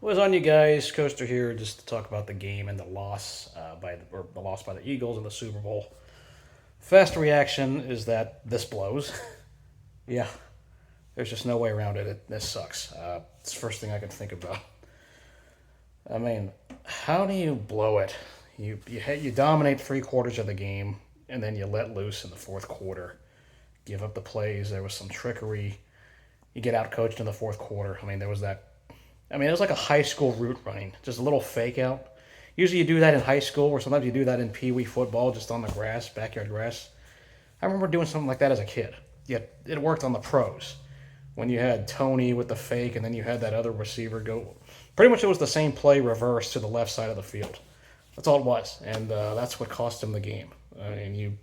Was on you guys, Coaster here, just to talk about the game and the loss the loss by the Eagles in the Super Bowl. Fast reaction is that this blows. Yeah, there's just no way around it. This sucks. It's the first thing I can think about. I mean, how do you blow it? You dominate 3 quarters of the game, and then you let loose in the fourth quarter. Give up the plays. There was some trickery. You get out coached in the fourth quarter. I mean, there was that. I mean, it was like a high school route running, just a little fake out. Usually you do that in high school, or sometimes you do that in pee wee football, just on the grass, backyard grass. I remember doing something like that as a kid. Yet it worked on the pros. When you had Tony with the fake, and then you had that other receiver go. Pretty much it was the same play reversed to the left side of the field. That's all it was, and that's what cost him the game. I mean,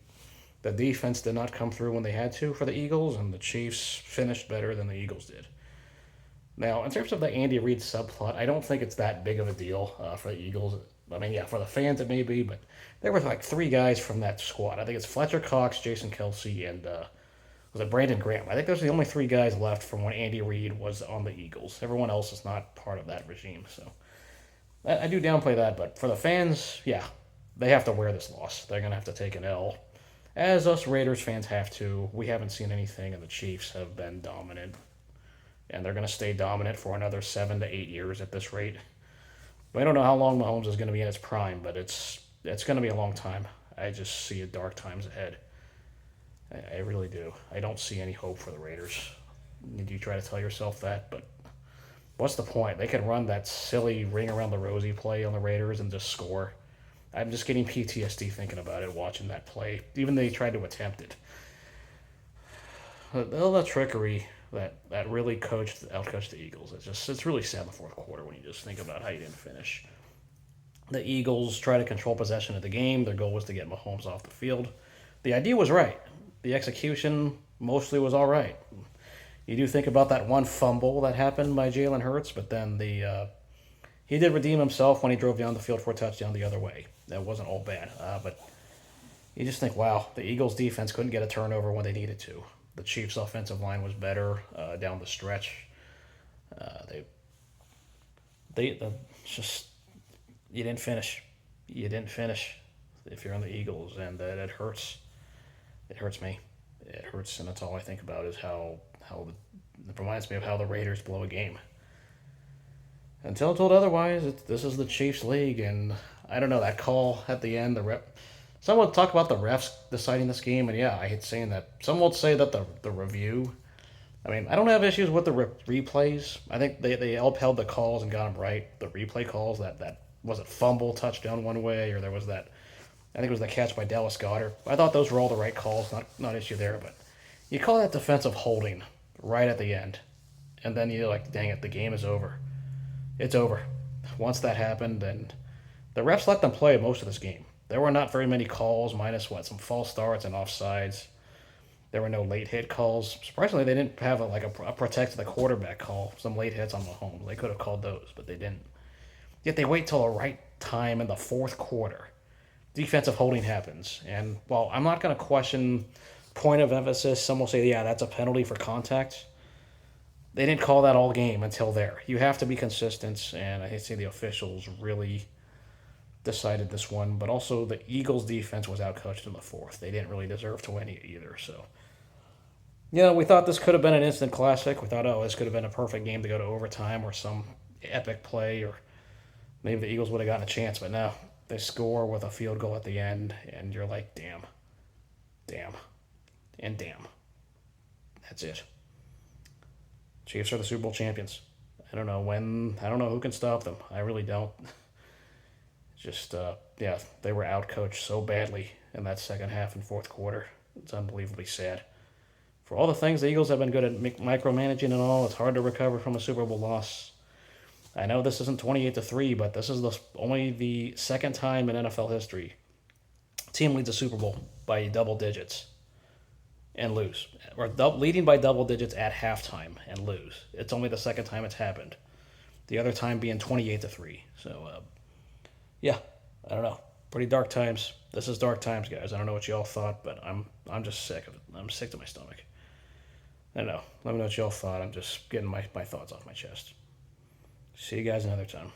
the defense did not come through when they had to for the Eagles, and the Chiefs finished better than the Eagles did. Now, in terms of the Andy Reid subplot, I don't think it's that big of a deal for the Eagles. I mean, yeah, for the fans it may be, but there were like 3 guys from that squad. I think it's Fletcher Cox, Jason Kelsey, and was it Brandon Graham? I think those are the only 3 guys left from when Andy Reid was on the Eagles. Everyone else is not part of that regime, so I do downplay that. But for the fans, yeah, they have to wear this loss. They're gonna have to take an L, as us Raiders fans have to. We haven't seen anything, and the Chiefs have been dominant, and they're going to stay dominant for another 7 to 8 years at this rate. We don't know how long Mahomes is going to be in his prime, but it's going to be a long time. I just see dark times ahead. I really do. I don't see any hope for the Raiders. You try to tell yourself that, but what's the point? They could run that silly ring around the rosy play on the Raiders and just score. I'm just getting PTSD thinking about it, watching that play. Even they tried to attempt it. All the trickery that really outcoached the Eagles. It's really sad in the fourth quarter when you just think about how you didn't finish. The Eagles try to control possession of the game. Their goal was to get Mahomes off the field. The idea was right. The execution mostly was all right. You do think about that one fumble that happened by Jalen Hurts, but then he did redeem himself when he drove down the field for a touchdown the other way. That wasn't all bad, but you just think, wow, the Eagles' defense couldn't get a turnover when they needed to. The Chiefs' offensive line was better down the stretch. Uh, they, just you didn't finish. You didn't finish if you're on the Eagles, and it hurts. It hurts me. It hurts, and that's all I think about is it reminds me of how the Raiders blow a game. Until told otherwise, this is the Chiefs' league, and I don't know that call at the end. Someone talk about the refs deciding this game, and yeah, I hate saying that. Some will say that the review. I mean, I don't have issues with the replays. I think they upheld the calls and got them right. The replay calls that was it fumble touchdown one way, or there was that. I think it was the catch by Dallas Goddard. I thought those were all the right calls. Not issue there, but you call that defensive holding right at the end, and then you're like, dang it, the game is over. It's over. Once that happened, and the refs let them play most of this game. There were not very many calls, minus some false starts and offsides. There were no late hit calls. Surprisingly, they didn't have a protect the quarterback call. Some late hits on Mahomes. They could have called those, but they didn't. Yet they wait till the right time in the fourth quarter. Defensive holding happens, and while I'm not going to question point of emphasis, some will say, yeah, that's a penalty for contact. They didn't call that all game until there. You have to be consistent, and I say the officials really decided this one, but also the Eagles' defense was outcoached in the fourth. They didn't really deserve to win either. So, yeah, we thought this could have been an instant classic. We thought, oh, this could have been a perfect game to go to overtime or some epic play, or maybe the Eagles would have gotten a chance. But no, they score with a field goal at the end, and you're like, damn, damn, and damn. That's it. Chiefs are the Super Bowl champions. I don't know when. I don't know who can stop them. I really don't. Just yeah, they were outcoached so badly in that second half and fourth quarter. It's unbelievably sad. For all the things the Eagles have been good at micromanaging and all, it's hard to recover from a Super Bowl loss. I know this isn't 28-3, but this is only the second time in NFL history a team leads a Super Bowl by double digits and lose, or leading by double digits at halftime and lose. It's only the second time it's happened. The other time being 28-3. So yeah, I don't know. Pretty dark times. This is dark times, guys. I don't know what y'all thought, but I'm just sick of it. I'm sick to my stomach. I don't know. Let me know what y'all thought. I'm just getting my thoughts off my chest. See you guys another time.